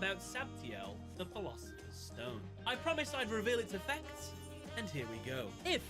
about Sabtiel, the Philosopher's Stone. I promised I'd reveal its effects, and here we go. If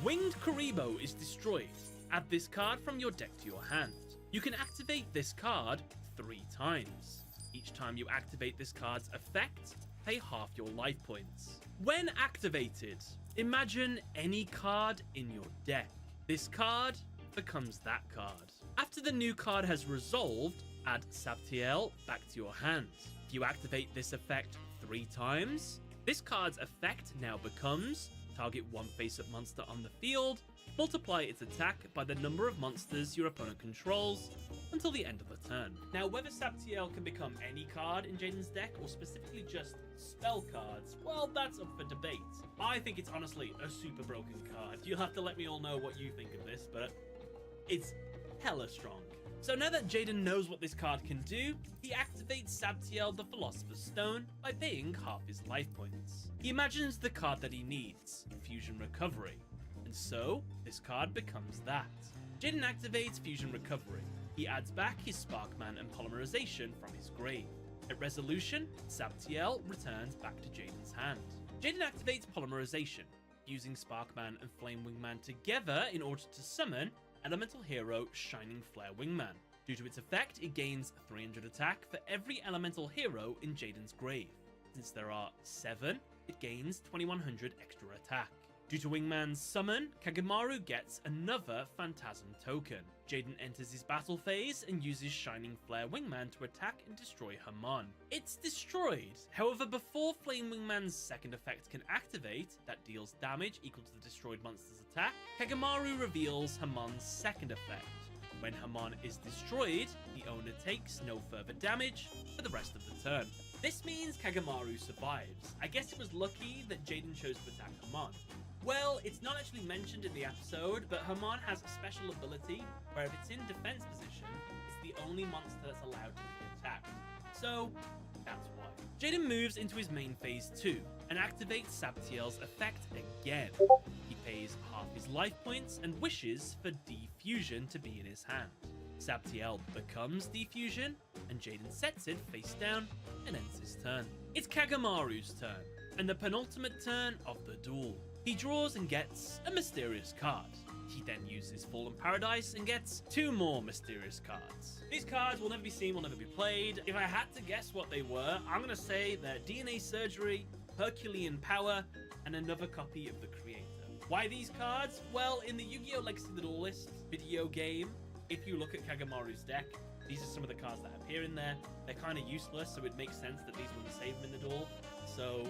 Winged Karibo is destroyed, add this card from your deck to your hand. You can activate this card 3 times. Each time you activate this card's effect, pay half your life points. When activated, imagine any card in your deck. This card becomes that card. After the new card has resolved, add Sabtiel back to your hand. If you activate this effect 3 times, this card's effect now becomes target one face-up monster on the field, multiply its attack by the number of monsters your opponent controls until the end of the turn. Now, whether Sabtiel can become any card in Jaden's deck or specifically just spell cards, well, that's up for debate. I think it's honestly a super broken card. You'll have to let me all know what you think of this, but it's hella strong. So now that Jaden knows what this card can do, he activates Sabtiel the Philosopher's Stone by paying half his life points. He imagines the card that he needs, Fusion Recovery, and so this card becomes that. Jaden activates Fusion Recovery. He adds back his Sparkman and Polymerization from his grave. At resolution, Sabtiel returns back to Jaden's hand. Jaden activates Polymerization, using Sparkman and Flame Wingman together in order to summon Elemental Hero Shining Flare Wingman. Due to its effect, it gains 300 attack for every Elemental Hero in Jaden's grave. Since there are 7, it gains 2100 extra attack. Due to Wingman's summon, Kagemaru gets another Phantasm token. Jaden enters his battle phase and uses Shining Flare Wingman to attack and destroy Hamon. It's destroyed. However, before Flame Wingman's second effect can activate, that deals damage equal to the destroyed monster's attack, Kagemaru reveals Hamon's second effect. When Hamon is destroyed, the owner takes no further damage for the rest of the turn. This means Kagemaru survives. I guess it was lucky that Jaden chose to attack Hamon. Well, it's not actually mentioned in the episode, but Hamon has a special ability where if it's in defense position, it's the only monster that's allowed to be attacked. So, that's why. Jaden moves into his main phase 2 and activates Sabtiel's effect again. He pays half his life points and wishes for D-Fusion to be in his hand. Sabtiel becomes D-Fusion, and Jaden sets it face down and ends his turn. It's Kagemaru's turn, and the penultimate turn of the duel. He draws and gets a mysterious card. He then uses Fallen Paradise and gets 2 more mysterious cards. These cards will never be seen, will never be played. If I had to guess what they were, I'm going to say they're DNA Surgery, Herculean Power, and another copy of the Creator. Why these cards? Well, in the Yu-Gi-Oh! Legacy of the Duelist video game, if you look at Kagemaru's deck, these are some of the cards that appear in there. They're kind of useless, so it makes sense that these wouldn't save him in the duel. So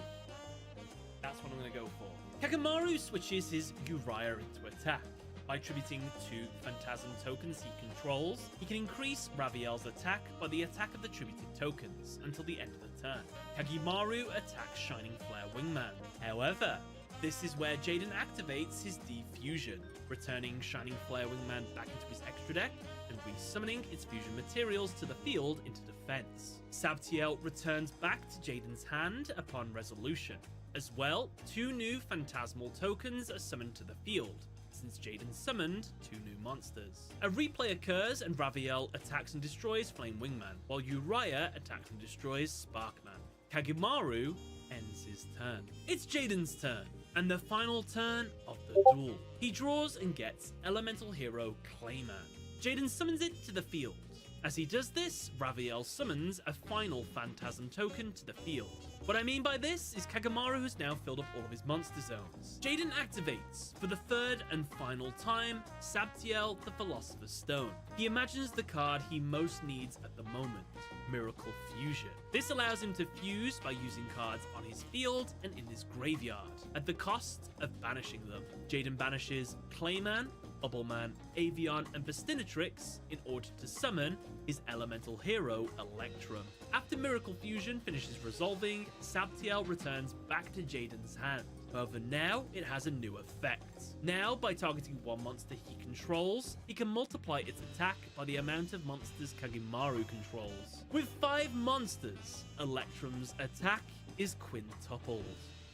that's what I'm going to go for. Kagemaru switches his Uriah into attack. By attributing 2 Phantasm tokens he controls, he can increase Raviel's attack by the attack of the attributed tokens until the end of the turn. Kagemaru attacks Shining Flare Wingman. However, this is where Jaden activates his D-Fusion, returning Shining Flare Wingman back into his extra deck and resummoning its fusion materials to the field into defense. Sabtiel returns back to Jaden's hand upon resolution. As well, 2 new Phantasmal tokens are summoned to the field, since Jaden summoned 2 new monsters. A replay occurs and Raviel attacks and destroys Flame Wingman, while Uriah attacks and destroys Sparkman. Kagemaru ends his turn. It's Jaden's turn, and the final turn of the duel. He draws and gets Elemental Hero Clayman. Jaden summons it to the field. As he does this, Raviel summons a final Phantasm token to the field. What I mean by this is Kagemaru has now filled up all of his monster zones. Jaden activates, for the 3rd and final time, Sabtiel the Philosopher's Stone. He imagines the card he most needs at the moment, Miracle Fusion. This allows him to fuse by using cards on his field and in his graveyard, at the cost of banishing them. Jaden banishes Clayman, Bubbleman, Avion, and Bestinatrix in order to summon his elemental hero, Electrum. After Miracle Fusion finishes resolving, Sabtiel returns back to Jaden's hand. However, now it has a new effect. Now, by targeting one monster he controls, he can multiply its attack by the amount of monsters Kagemaru controls. With 5 monsters, Electrum's attack is quintupled.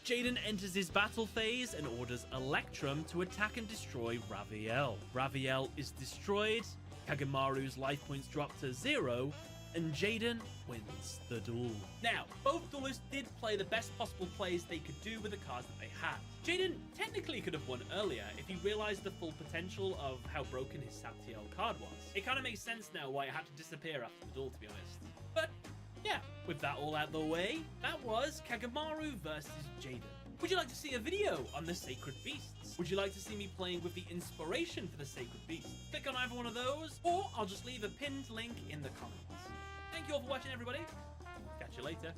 Jaden enters his battle phase and orders Electrum to attack and destroy Raviel. Raviel is destroyed, Kagemaru's life points drop to 0, and Jaden wins the duel. Now, both duelists did play the best possible plays they could do with the cards that they had. Jaden technically could have won earlier if he realized the full potential of how broken his Saptiel card was. It kind of makes sense now why it had to disappear after the duel, to be honest. But yeah, with that all out the way, that was Kagamaru versus Jaden. Would you like to see a video on the Sacred Beasts? Would you like to see me playing with the inspiration for the Sacred Beast? Click on either one of those, or I'll just leave a pinned link in the comments. Thank you all for watching, everybody. Catch you later.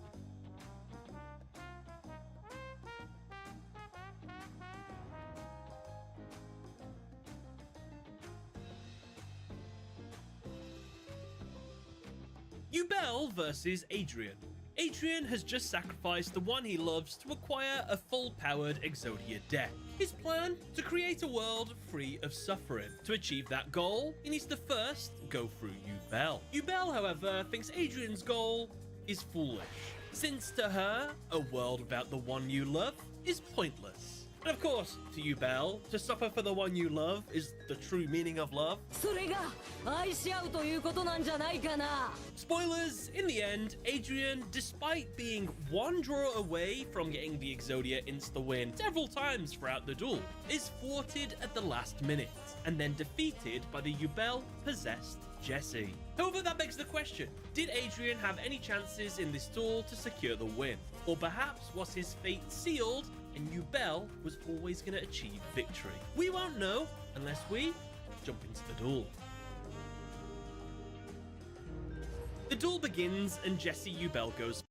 Yubel versus Adrian. Adrian has just sacrificed the one he loves to acquire a full-powered Exodia deck. His plan? To create a world free of suffering. To achieve that goal, he needs to first go through Yubel. Yubel, however, thinks Adrian's goal is foolish, since to her, a world without the one you love is pointless. And of course, to Yubel, to suffer for the one you love is the true meaning of love. Spoilers, in the end, Adrian, despite being one draw away from getting the Exodia insta-win several times throughout the duel, is thwarted at the last minute, and then defeated by the Yubel-possessed Jesse. However, that begs the question, did Adrian have any chances in this duel to secure the win? Or perhaps was his fate sealed and Yubel was always going to achieve victory? We won't know unless we jump into the duel. The duel begins and Jesse Yubel goes.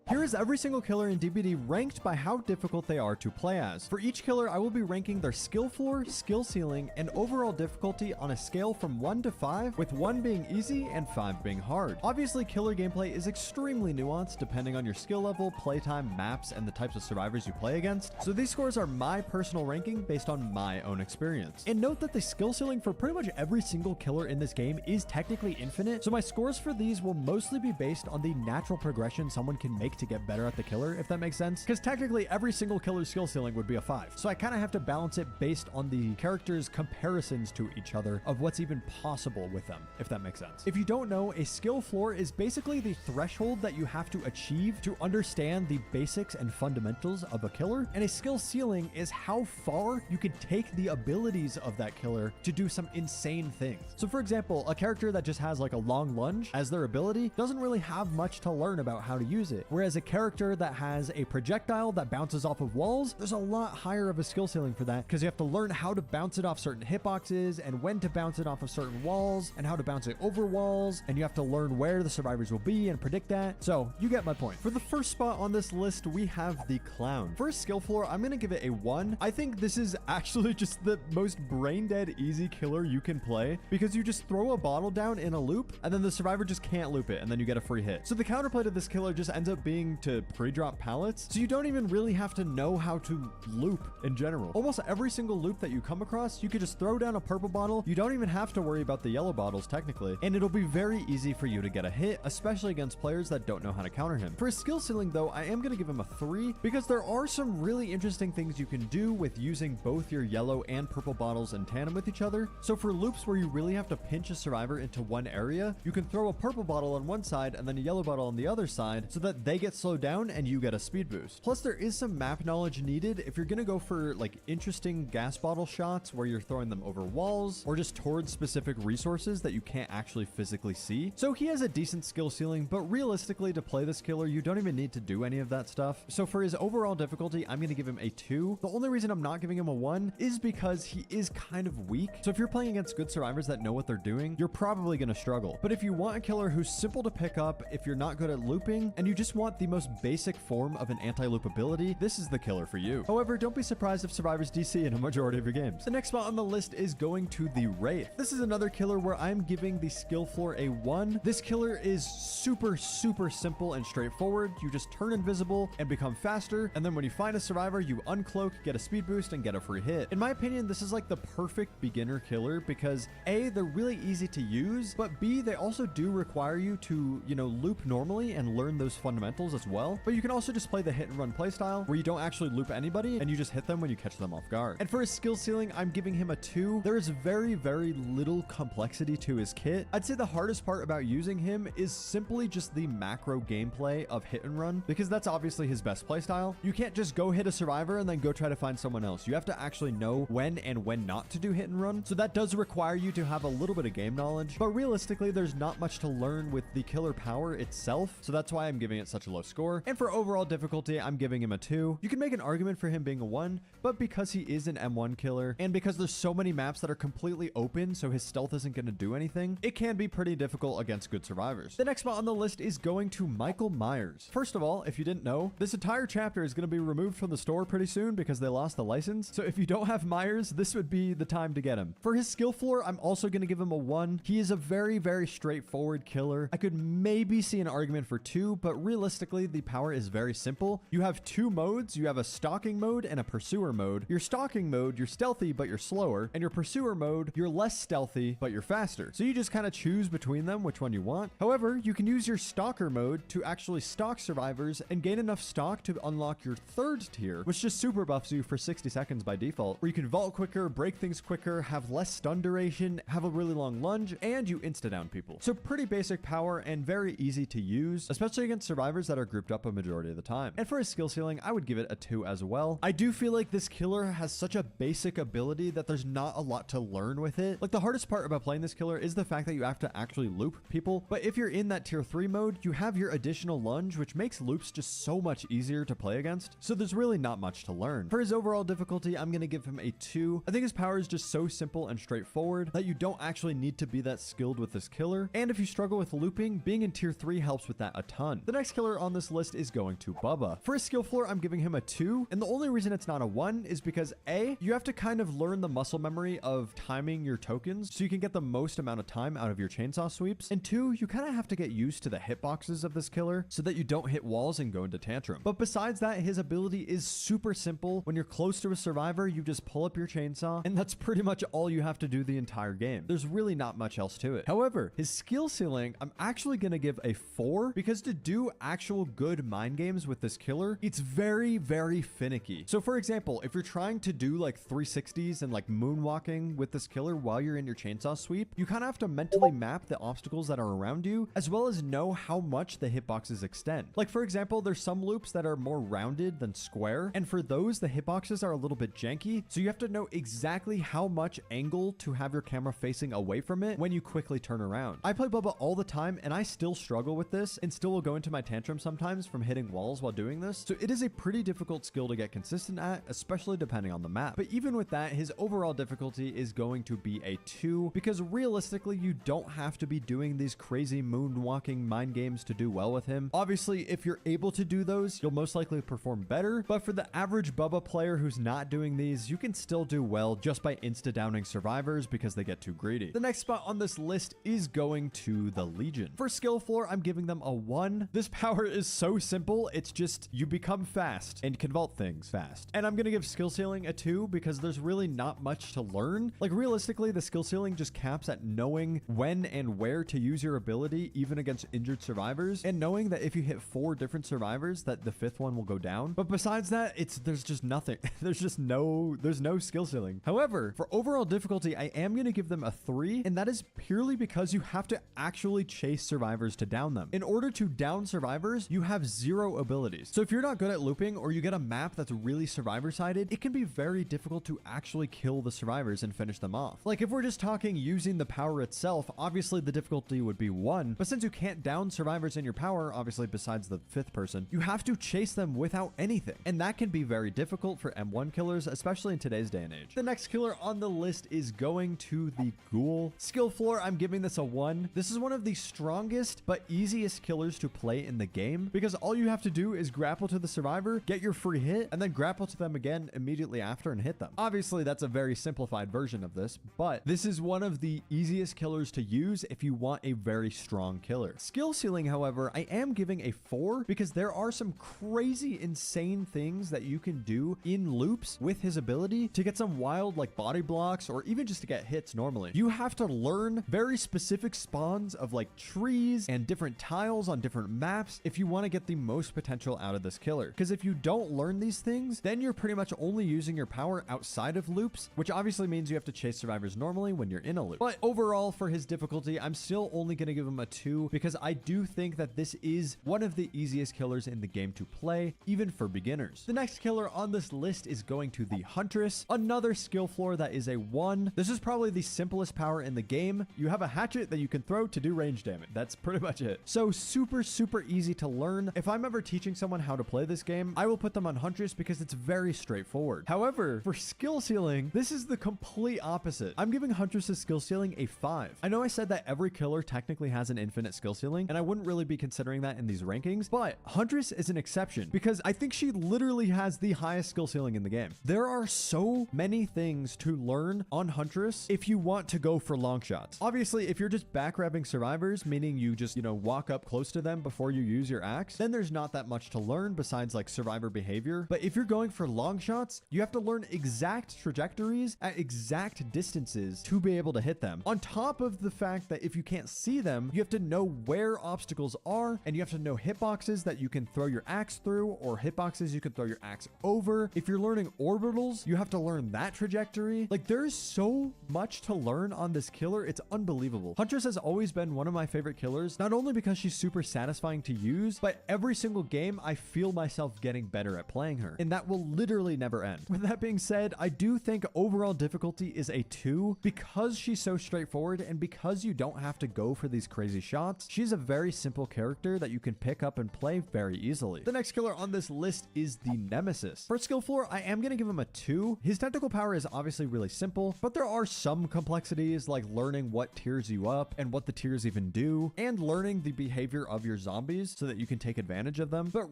Here is every single killer in DBD ranked by how difficult they are to play as. For each killer, I will be ranking their skill floor, skill ceiling, and overall difficulty on a scale from 1 to 5, with 1 being easy and 5 being hard. Obviously, killer gameplay is extremely nuanced depending on your skill level, playtime, maps, and the types of survivors you play against, so these scores are my personal ranking based on my own experience. And note that the skill ceiling for pretty much every single killer in this game is technically infinite, so my scores for these will mostly be based on the natural progression someone can make to get better at the killer, if that makes sense. Because technically every single killer's skill ceiling would be a 5. So I kind of have to balance it based on the characters' comparisons to each other of what's even possible with them, if that makes sense. If you don't know, a skill floor is basically the threshold that you have to achieve to understand the basics and fundamentals of a killer, and a skill ceiling is how far you can take the abilities of that killer to do some insane things. So for example, a character that just has like a long lunge as their ability doesn't really have much to learn about how to use it, whereas a character that has a projectile that bounces off of walls, there's a lot higher of a skill ceiling for that because you have to learn how to bounce it off certain hitboxes and when to bounce it off of certain walls and how to bounce it over walls, and you have to learn where the survivors will be and predict that. So you get my point. For the first spot on this list, we have the Clown. For skill floor, I'm going to give it a 1. I think this is actually just the most brain dead easy killer you can play because you just throw a bottle down in a loop and then the survivor just can't loop it and then you get a free hit. So the counterplay to this killer just ends up being to pre-drop pallets, so you don't even really have to know how to loop in general. Almost every single loop that you come across, you could just throw down a purple bottle. You don't even have to worry about the yellow bottles technically, and it'll be very easy for you to get a hit, especially against players that don't know how to counter him. For his skill ceiling though, I am going to give him a 3 because there are some really interesting things you can do with using both your yellow and purple bottles in tandem with each other. So for loops where you really have to pinch a survivor into one area, you can throw a purple bottle on one side and then a yellow bottle on the other side so that they get slowed down and you get a speed boost. Plus there is some map knowledge needed if you're going to go for like interesting gas bottle shots where you're throwing them over walls or just towards specific resources that you can't actually physically see. So he has a decent skill ceiling, but realistically to play this killer, you don't even need to do any of that stuff. So for his overall difficulty, I'm going to give him a 2. The only reason I'm not giving him a 1 is because he is kind of weak. So if you're playing against good survivors that know what they're doing, you're probably going to struggle. But if you want a killer who's simple to pick up, if you're not good at looping, and you just want the most basic form of an anti-loop ability, this is the killer for you. However, don't be surprised if survivors DC in a majority of your games. The next spot on the list is going to the Wraith. This is another killer where I'm giving the skill floor a 1. This killer is super simple and straightforward. You just turn invisible and become faster, and then when you find a survivor, you uncloak, get a speed boost, and get a free hit. In my opinion, this is like the perfect beginner killer because A, they're really easy to use, but B, they also do require you to, loop normally and learn those fundamentals, as well, but you can also just play the hit and run playstyle where you don't actually loop anybody and you just hit them when you catch them off guard. And for his skill ceiling, I'm giving him a 2. There is very, very little complexity to his kit. I'd say the hardest part about using him is simply just the macro gameplay of hit and run, because that's obviously his best playstyle. You can't just go hit a survivor and then go try to find someone else. You have to actually know when and when not to do hit and run. So that does require you to have a little bit of game knowledge, but realistically, there's not much to learn with the killer power itself. So that's why I'm giving it such a low score. And for overall difficulty, I'm giving him a 2. You can make an argument for him being a 1, but because he is an M1 killer and because there's so many maps that are completely open, so his stealth isn't going to do anything, it can be pretty difficult against good survivors. The next spot on the list is going to Michael Myers. First of all, if you didn't know, this entire chapter is going to be removed from the store pretty soon because they lost the license. So if you don't have Myers, this would be the time to get him. For his skill floor, I'm also going to give him a 1. He is a very, very straightforward killer. I could maybe see an argument for 2, but realistically, the power is very simple. You have 2 modes. You have a stalking mode and a pursuer mode. Your stalking mode, you're stealthy, but you're slower. And your pursuer mode, you're less stealthy, but you're faster. So you just kind of choose between them which one you want. However, you can use your stalker mode to actually stalk survivors and gain enough stock to unlock your 3rd tier, which just super buffs you for 60 seconds by default, where you can vault quicker, break things quicker, have less stun duration, have a really long lunge, and you insta-down people. So pretty basic power and very easy to use, especially against survivors that are grouped up a majority of the time. And for his skill ceiling, I would give it a 2 as well. I do feel like this killer has such a basic ability that there's not a lot to learn with it. Like, the hardest part about playing this killer is the fact that you have to actually loop people, but if you're in that tier 3 mode, you have your additional lunge, which makes loops just so much easier to play against. So there's really not much to learn. For his overall difficulty, I'm going to give him a 2. I think his power is just so simple and straightforward that you don't actually need to be that skilled with this killer. And if you struggle with looping, being in tier 3 helps with that a ton. The next killer on this list is going to Bubba. For his skill floor, I'm giving him a 2. And the only reason it's not a 1 is because A, you have to kind of learn the muscle memory of timing your tokens so you can get the most amount of time out of your chainsaw sweeps. And 2, you kind of have to get used to the hitboxes of this killer so that you don't hit walls and go into tantrum. But besides that, his ability is super simple. When you're close to a survivor, you just pull up your chainsaw, and that's pretty much all you have to do the entire game. There's really not much else to it. However, his skill ceiling, I'm actually going to give a 4, because to do actual good mind games with this killer, it's very, very finicky. So for example, if you're trying to do like 360s and like moonwalking with this killer while you're in your chainsaw sweep, you kind of have to mentally map the obstacles that are around you, as well as know how much the hitboxes extend. Like, for example, there's some loops that are more rounded than square, and for those, the hitboxes are a little bit janky, so you have to know exactly how much angle to have your camera facing away from it when you quickly turn around. I play Bubba all the time, and I still struggle with this, and still will go into my tantrum sometimes from hitting walls while doing this, so it is a pretty difficult skill to get consistent at, especially depending on the map. But even with that, his overall difficulty is going to be a 2, because realistically, you don't have to be doing these crazy moonwalking mind games to do well with him. Obviously, if you're able to do those, you'll most likely perform better, but for the average Bubba player who's not doing these, you can still do well just by insta-downing survivors because they get too greedy. The next spot on this list is going to the Legion. For skill floor, I'm giving them a 1. This power is so simple, it's just you become fast and can vault things fast. And I'm gonna give skill ceiling a 2 because there's really not much to learn. Like, realistically, the skill ceiling just caps at knowing when and where to use your ability even against injured survivors, and knowing that if you hit 4 different survivors that the 5th one will go down. But besides that, there's just nothing. there's no skill ceiling. However, for overall difficulty, I am going to give them a 3, and that is purely because you have to actually chase survivors to down them. In order to down survivors, you have 0 abilities. So if you're not good at looping, or you get a map that's really survivor-sided, it can be very difficult to actually kill the survivors and finish them off. Like, if we're just talking using the power itself, obviously the difficulty would be 1, but since you can't down survivors in your power, obviously besides the 5th person, you have to chase them without anything. And that can be very difficult for M1 killers, especially in today's day and age. The next killer on the list is going to the Ghoul. Skill floor, I'm giving this a 1. This is one of the strongest but easiest killers to play in the game, because all you have to do is grapple to the survivor, get your free hit, and then grapple to them again immediately after and hit them. Obviously, that's a very simplified version of this, but this is one of the easiest killers to use if you want a very strong killer. Skill ceiling, however, I am giving a 4 because there are some crazy, insane things that you can do in loops with his ability to get some wild, like, body blocks, or even just to get hits normally. You have to learn very specific spawns of like trees and different tiles on different maps if you want to get the most potential out of this killer. Because if you don't learn these things, then you're pretty much only using your power outside of loops, which obviously means you have to chase survivors normally when you're in a loop. But overall, for his difficulty, I'm still only going to give him a 2 because I do think that this is one of the easiest killers in the game to play, even for beginners. The next killer on this list is going to the Huntress, another skill floor that is a 1. This is probably the simplest power in the game. You have a hatchet that you can throw to do range damage. That's pretty much it. So super easy to learn. If I'm ever teaching someone how to play this game, I will put them on Huntress because it's very straightforward. However, for skill ceiling, this is the complete opposite. I'm giving Huntress's skill ceiling a 5. I know I said that every killer technically has an infinite skill ceiling, and I wouldn't really be considering that in these rankings, but Huntress is an exception because I think she literally has the highest skill ceiling in the game. There are so many things to learn on Huntress if you want to go for long shots. Obviously, if you're just backgrabbing survivors, meaning you just, walk up close to them before you use your axe, then there's not that much to learn besides like survivor behavior. But if you're going for long shots, you have to learn exact trajectories at exact distances to be able to hit them. On top of the fact that if you can't see them, you have to know where obstacles are, and you have to know hitboxes that you can throw your axe through or hitboxes you can throw your axe over. If you're learning orbitals, you have to learn that trajectory. Like, there's so much to learn on this killer. It's unbelievable. Huntress has always been one of my favorite killers, not only because she's super satisfying to use, but every single game I feel myself getting better at playing her, and that will literally never end. With that being said, I do think overall difficulty is a 2 because she's so straightforward and because you don't have to go for these crazy shots. She's a very simple character that you can pick up and play very easily. The next killer on this list is the Nemesis. For skill floor, I am going to give him a 2. His technical power is obviously really simple, but there are some complexities like learning what tiers you up and what the tiers even do, and learning the behavior of your zombies so that you can take advantage of them. But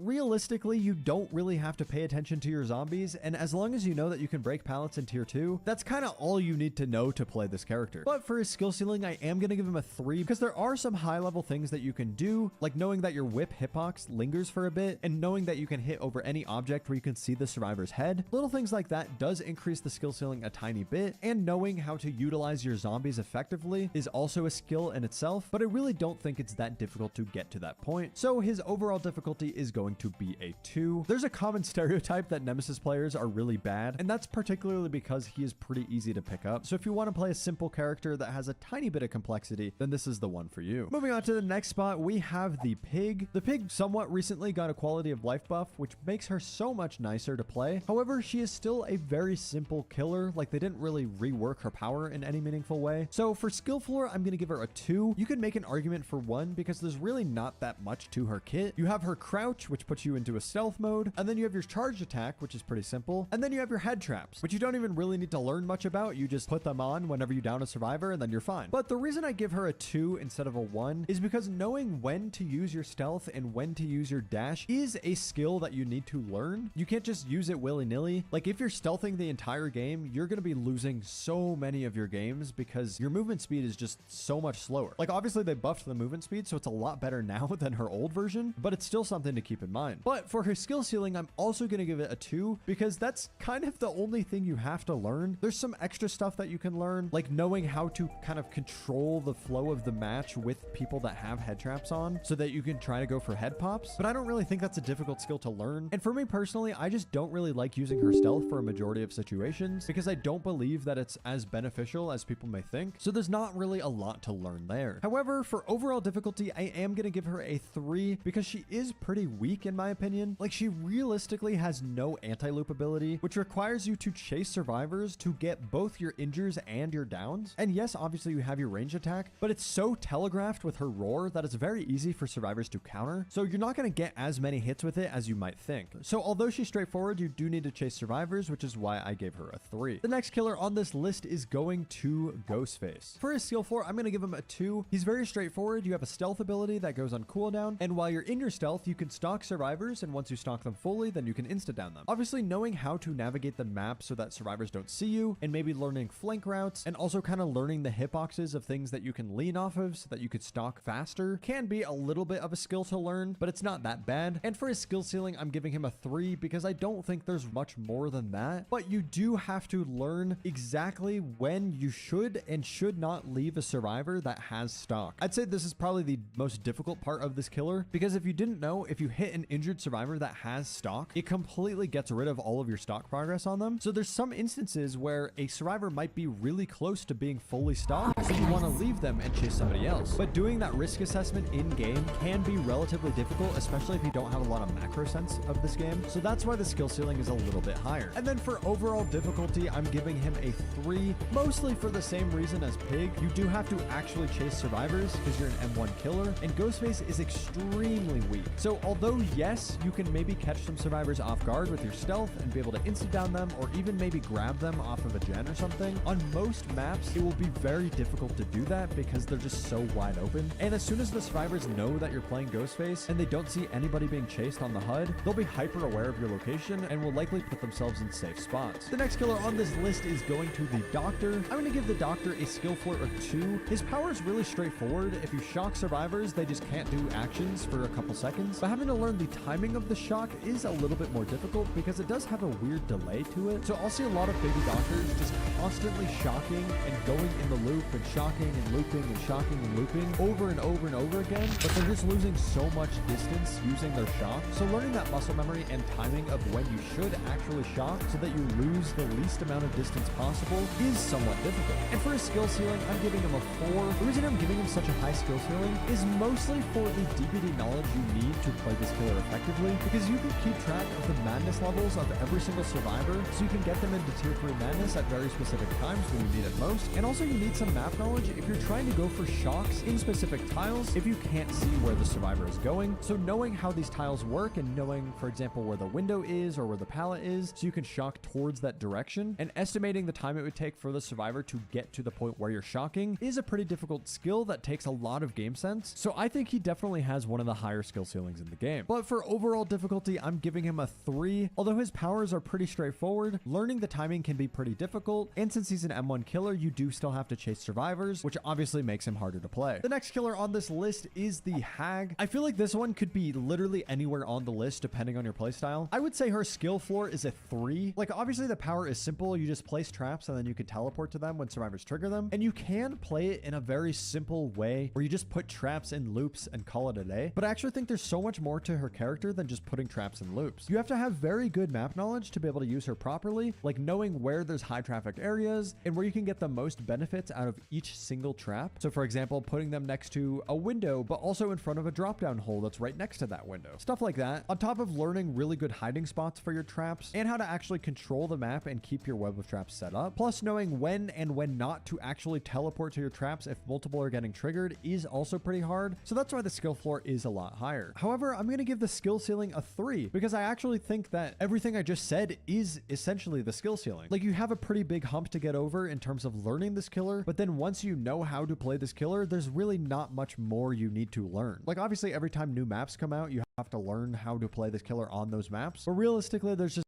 realistically, you don't really have to pay attention to your zombies, and as long as you know that you can break pallets in tier 2, that's kind of all you need to know to play this character. But for his skill ceiling, I am going to give him a 3 because there are some high level things that you can do, like knowing that your whip hitbox lingers for a bit and knowing that you can hit over any object where you can see the survivor's head. Little things like that does increase the skill ceiling a tiny bit, and knowing how to utilize your zombies effectively is also a skill in itself, but I really don't think it's that difficult to get to that point. So his overall difficulty is going to be a 2. There's a common stereotype that Nemesis players are really bad, and that's particularly because he is pretty easy to pick up. So if you want to play a simple character that has a tiny bit of complexity, then this is the one for you. Moving on to the next spot, we have the Pig. The Pig somewhat recently got a quality of life buff, which makes her so much nicer to play. However, she is still a very simple killer. Like, they didn't really rework her power in any meaningful way. So for skill floor, I'm going to give her a 2. You could make an argument for 1 because there's really not that much to her kit. You have her crouch, which puts you into a stealth mode, and then you have your charged attack, which is pretty simple, and then you have your head traps, which you don't even really need to learn much about. You just put them on whenever you down a survivor, and then you're fine. But the reason I give her a 2 instead of a 1 is because knowing when to use your stealth and when to use your dash is a skill that you need to learn. You can't just use it willy-nilly. Like, if you're stealthing the entire game, you're going to be losing so many of your games because your movement speed is just so much slower. Like, obviously they buffed the movement speed, so it's a lot better now than her old version, but it's still something to keep in mind. But for her skill ceiling, I'm also going to give it a 2 because that's kind of the only thing you have to learn. There's some extra stuff that you can learn, like knowing how to kind of control the flow of the match with people that have head traps on so that you can try to go for head pops. But I don't really think that's a difficult skill to learn. And for me personally, I just don't really like using her stealth for a majority of situations because I don't believe that it's as beneficial as people may think. So there's not really a lot to learn there. However, for overall difficulty, I am going to give her a 3 because she is pretty weak in my opinion. Like, she realistically has no anti-loop ability, which requires you to chase survivors to get both your injures and your downs. And yes, obviously you have your range attack, but it's so telegraphed with her roar that it's very easy for survivors to counter. So you're not going to get as many hits with it as you might think. So although she's straightforward, you do need to chase survivors, which is why I gave her a 3. The next killer on this list is going to Ghostface. For his skill 4, I'm going to give him a 2. He's very straightforward. You have a stealth ability that goes on cooldown, and while you're in your stealth, you can stalk survivors, and once you stalk them fully, then you can insta-down them. Obviously, knowing how to navigate the map so that survivors don't see you, and maybe learning flank routes, and also kind of learning the hitboxes of things that you can lean off of so that you could stalk faster can be a little bit of a skill to learn, but it's not that bad. And for his skill ceiling, I'm giving him a 3 because I don't think there's much more than that, but you do have to learn exactly when you should and should not leave a survivor that has stock. I'd say this is probably the most difficult part of this killer because because if you didn't know, if you hit an injured survivor that has stock, it completely gets rid of all of your stock progress on them. So there's some instances where a survivor might be really close to being fully stocked, so you want to leave them and chase somebody else. But doing that risk assessment in game can be relatively difficult, especially if you don't have a lot of macro sense of this game. So that's why the skill ceiling is a little bit higher. And then for overall difficulty, I'm giving him a 3, mostly for the same reason as Pig. You do have to actually chase survivors because you're an M1 killer, and Ghostface is extremely weak. So although yes, you can maybe catch some survivors off guard with your stealth and be able to insta-down them, or even maybe grab them off of a gen or something, on most maps, it will be very difficult to do that because they're just so wide open. And as soon as the survivors know that you're playing Ghostface and they don't see anybody being chased on the HUD, they'll be hyper aware of your location and will likely put themselves in safe spots. The next killer on this list is going to the Doctor. I'm going to give the Doctor a skill floor of 2. His power is really straightforward. If you shock survivors, they just can't do actions for a couple seconds. But having to learn the timing of the shock is a little bit more difficult because it does have a weird delay to it. So I'll see a lot of baby Doctors just constantly shocking and going in the loop and shocking and looping and shocking and looping over and over and over again, but they're just losing so much distance using their shock. So learning that muscle memory and timing of when you should actually shock so that you lose the least amount of distance possible is somewhat difficult. And for his skill ceiling, I'm giving him a 4. The reason I'm giving him such a high skill ceiling is mostly for the DPD knowledge you need to play this killer effectively, because you can keep track of the madness levels of every single survivor, so you can get them into tier 3 madness at very specific times when you need it most. And also you need some map knowledge if you're trying to go for shocks in specific tiles if you can't see where the survivor is going. So knowing how these tiles work and knowing, for example, where the window is or where the pallet is, so you can shock towards that direction, and estimating the time it would take for the survivor to get to the point where you're shocking is a pretty difficult skill that takes a lot of game sense. So I think he definitely has one of the higher skill ceilings in the game. But for overall difficulty, I'm giving him a 3. Although his powers are pretty straightforward, learning the timing can be pretty difficult, and since he's an M1 killer, you do still have to chase survivors, which obviously makes him harder to play. The next killer on this list is the Hag. I feel like this one could be literally anywhere on the list depending on your playstyle. I would say her skill floor is a 3. Like obviously the power is simple. You just place traps and then you can teleport to them when survivors trigger them. And you can play it in a very simple way where you just put traps in loops and call it a day. But I actually think there's so much more to her character than just putting traps in loops. You have to have very good map knowledge to be able to use her properly, like knowing where there's high traffic areas and where you can get the most benefits out of each single trap. So for example, putting them next to a window, but also in front of a drop down hole that's right next to that window. Stuff like that. On top of learning really good hiding spots for your traps and how to actually control the map and keep your web of traps set up. Plus knowing when and when not to actually teleport to your traps if multiple are getting triggered is also pretty hard. So that's why the skill floor is a lot higher. However, I'm going to give the skill ceiling a 3 because I actually think that everything I just said is essentially the skill ceiling. Like you have a pretty big hump to get over in terms of learning this killer, but then once you know how to play this killer, there's really not much more you need to learn. Like obviously every time new maps come out, you have to learn how to play this killer on those maps, but realistically there's just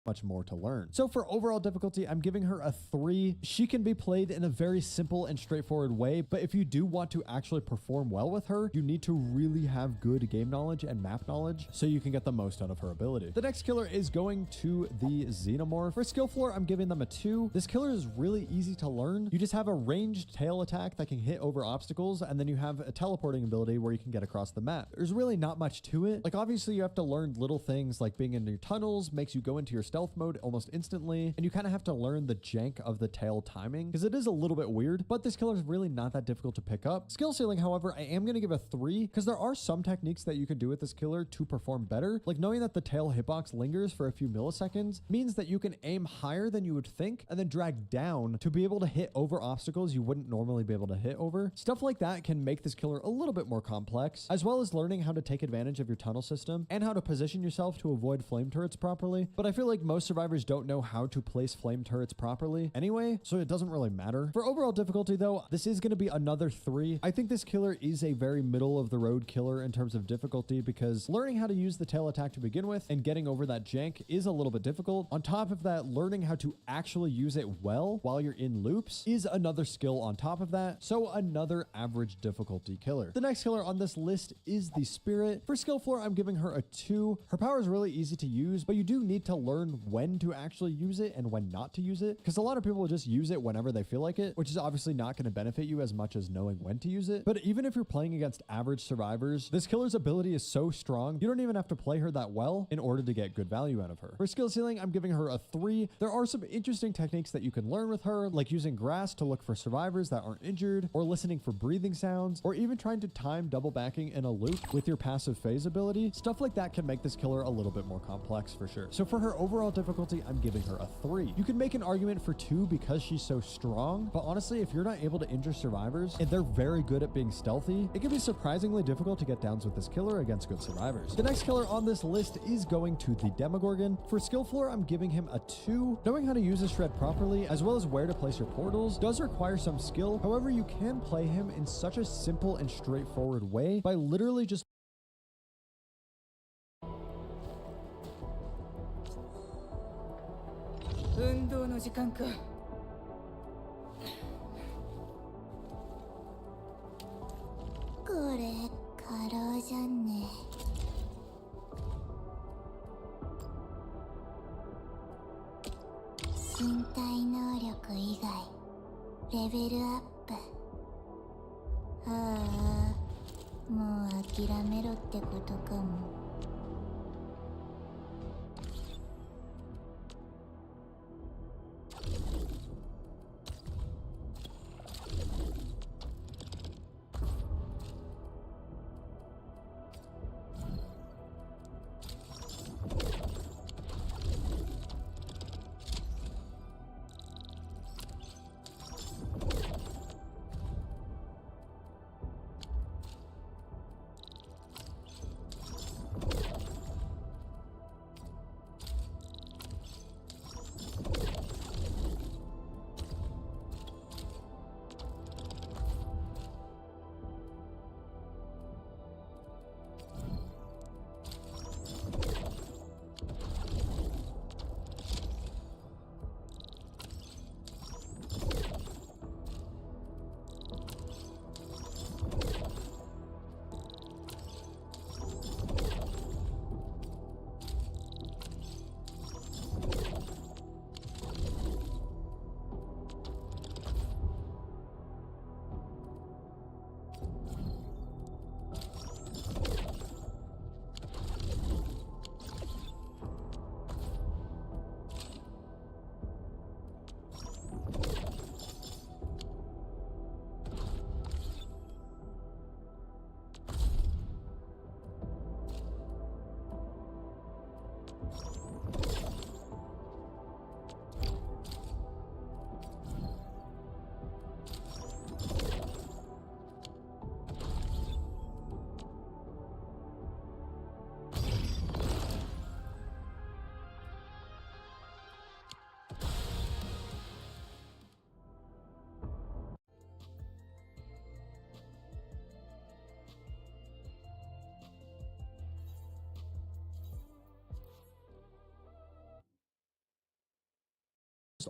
much more to learn. So for overall difficulty, I'm giving her a 3. She can be played in a very simple and straightforward way, but if you do want to actually perform well with her, you need to really have good game knowledge and map knowledge so you can get the most out of her ability. The next killer is going to the Xenomorph. For skill floor, I'm giving them a 2. This killer is really easy to learn. You just have a ranged tail attack that can hit over obstacles, and then you have a teleporting ability where you can get across the map. There's really not much to it. Like obviously you have to learn little things like being in your tunnels makes you go into your stealth mode almost instantly, and you kind of have to learn the jank of the tail timing because it is a little bit weird, but this killer is really not that difficult to pick up. Skill ceiling, however, I am going to give a 3 because there are some techniques that you can do with this killer to perform better. Like knowing that the tail hitbox lingers for a few milliseconds means that you can aim higher than you would think and then drag down to be able to hit over obstacles you wouldn't normally be able to hit over. Stuff like that can make this killer a little bit more complex, as well as learning how to take advantage of your tunnel system and how to position yourself to avoid flame turrets properly. But I feel like most survivors don't know how to place flame turrets properly anyway, so it doesn't really matter. For overall difficulty though, this is going to be another 3. I think this killer is a very middle of the road killer in terms of difficulty because learning how to use the tail attack to begin with and getting over that jank is a little bit difficult. On top of that, learning how to actually use it well while you're in loops is another skill on top of that, so another average difficulty killer. The next killer on this list is the Spirit. For skill floor, I'm giving her a 2. Her power is really easy to use, but you do need to learn learn when to actually use it and when not to use it. Because a lot of people will just use it whenever they feel like it, which is obviously not going to benefit you as much as knowing when to use it. But even if you're playing against average survivors, this killer's ability is so strong, you don't even have to play her that well in order to get good value out of her. For skill ceiling, I'm giving her a 3. There are some interesting techniques that you can learn with her, like using grass to look for survivors that aren't injured, or listening for breathing sounds, or even trying to time double backing in a loop with your passive phase ability. Stuff like that can make this killer a little bit more complex for sure. So for her overall difficulty, I'm giving her a 3. You can make an argument for 2 because she's so strong, but honestly, if you're not able to injure survivors and they're very good at being stealthy, it can be surprisingly difficult to get downs with this killer against good survivors. The next killer on this list is going to the Demogorgon. For skill floor, I'm giving him a 2. Knowing how to use a shred properly, as well as where to place your portals, does require some skill. However, you can play him in such a simple and straightforward way by literally just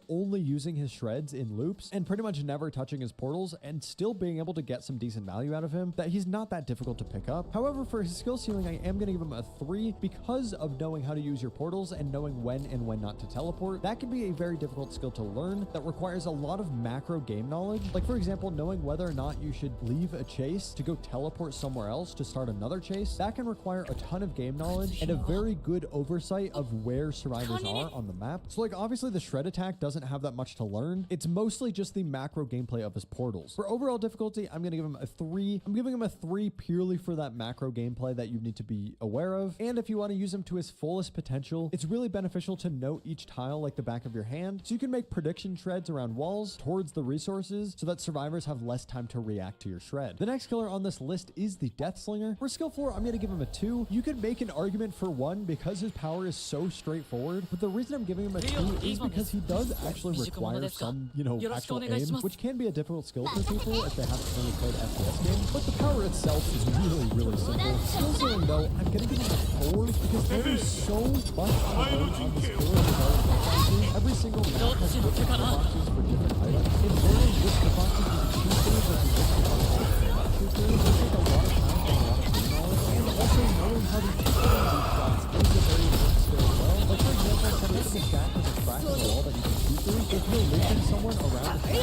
only using his shreds in loops and pretty much never touching his portals and still being able to get some decent value out of him, that he's not that difficult to pick up. However, for his skill ceiling, I am going to give him a 3 because of knowing how to use your portals and knowing when and when not to teleport. That can be a very difficult skill to learn that requires a lot of macro game knowledge. Like, for example, knowing whether or not you should leave a chase to go teleport somewhere else to start another chase. That can require a ton of game knowledge and a very good oversight of where survivors are on the map. So like, obviously the shred attack doesn't have that much to learn. It's mostly just the macro gameplay of his portals. For overall difficulty, I'm going to give him a 3. I'm giving him a 3 purely for that macro gameplay that you need to be aware of. And if you want to use him to his fullest potential, it's really beneficial to know each tile like the back of your hand, so you can make prediction shreds around walls towards the resources so that survivors have less time to react to your shred. The next killer on this list is the Death Slinger. For skill 4, I'm going to give him a 2. You could make an argument for 1 because his power is so straightforward, but the reason I'm giving him a 2 is because he does actually require some, actual aim, which can be a difficult skill for people if they haven't really played FPS games, but the power itself is really, really simple. Skill ceiling though, I'm going to give him a 4 because there is so much to learn on this killer development. Every single map has different boxes for different items. In learning which boxes you can choose things versus which boxes you cannot choose things, will take a lot of time and a lot of game knowledge, and also knowing how to choose things in shots is a very important skill as well. Like, for example, some of the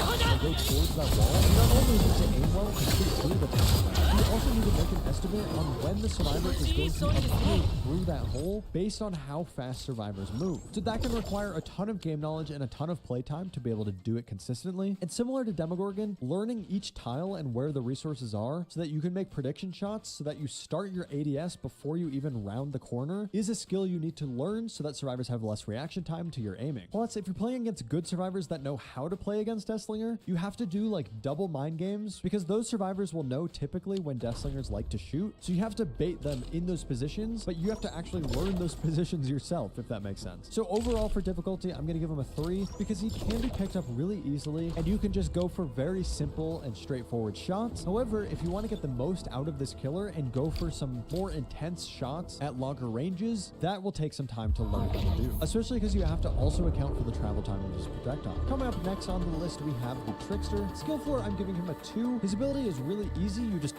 and go towards that wall, you not only need to aim well and shoot through the path, you also need to make an estimate on when the survivor is going to appear through that hole based on how fast survivors move. So that can require a ton of game knowledge and a ton of playtime to be able to do it consistently. And similar to Demogorgon, learning each tile and where the resources are so that you can make prediction shots so that you start your ADS before you even round the corner is a skill you need to learn so that survivors have less reaction time to your aiming. Plus, if you're playing against good survivors that know how to play against Deathslinger, you have to do like double mind games because those survivors will know typically when Deathslingers like to shoot. So you have to bait them in those positions, but you have to actually learn those positions yourself, if that makes sense. So overall for difficulty, I'm going to give him a 3 because he can be picked up really easily and you can just go for very simple and straightforward shots. However, if you want to get the most out of this killer and go for some more intense shots at longer ranges, that will take some time to learn how to do, especially because you have to also account for the travel time of his projectile. Coming up next on the list, we have the Trickster. Skill floor, I'm giving him a 2. His ability is really easy. You just...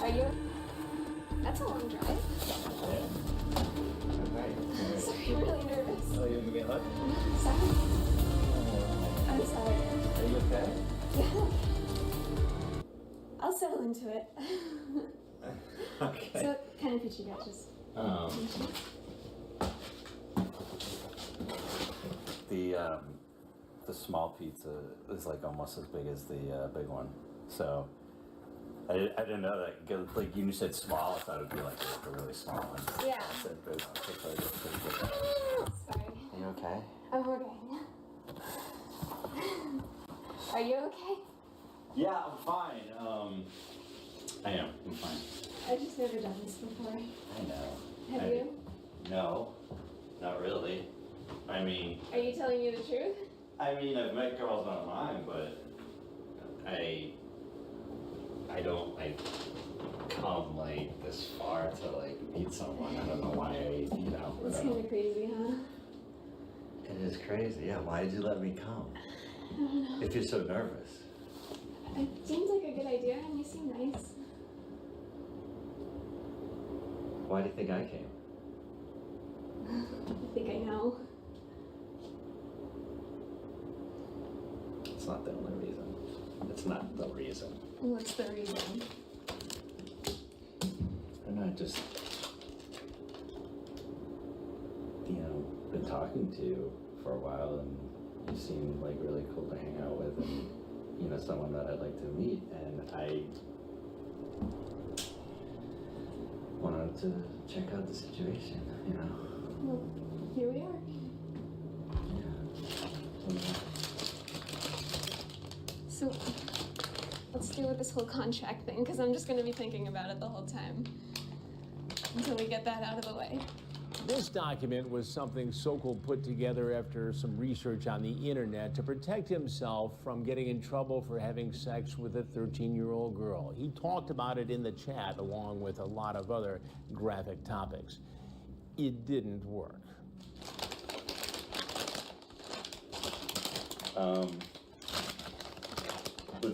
Are you? That's a long drive. Yeah. Okay. Sorry, I'm really nervous. Oh, you're gonna get hot? Sorry. I'm sorry. Are you okay? I'll settle into it. Okay. So, what kind of pizza you got? Just the small pizza is like almost as big as the big one. So I didn't know that. 'Cause, like you said small, I thought it'd be like a really small one. Yeah. I said big one. So it's pretty good. Sorry. Are you okay? I'm okay. Are you okay? Yeah, I'm fine. I am. I'm fine. I've just never done this before. I know. Have you? No, not really. I mean, Are you telling me the truth? I've met girls online, but I don't like come like this far to like meet someone. I don't know why It's whatever. kind of crazy, huh? It is crazy. Yeah, why did you let me come? I don't know. If you're so nervous. It seems like a good idea, and you seem nice. Why do you think I came? I think I know. It's not the only reason. It's not the reason. What's the reason? And I just, been talking to you for a while, and you seem like really cool to hang out with, and someone that I'd like to meet, and I wanted to check out the situation, Well, here we are. Yeah. So, let's deal with this whole contract thing, because I'm just going to be thinking about it the whole time. Until we get that out of the way. This document was something Sokol put together after some research on the internet to protect himself from getting in trouble for having sex with a 13-year-old girl. He talked about it in the chat along with a lot of other graphic topics. It didn't work.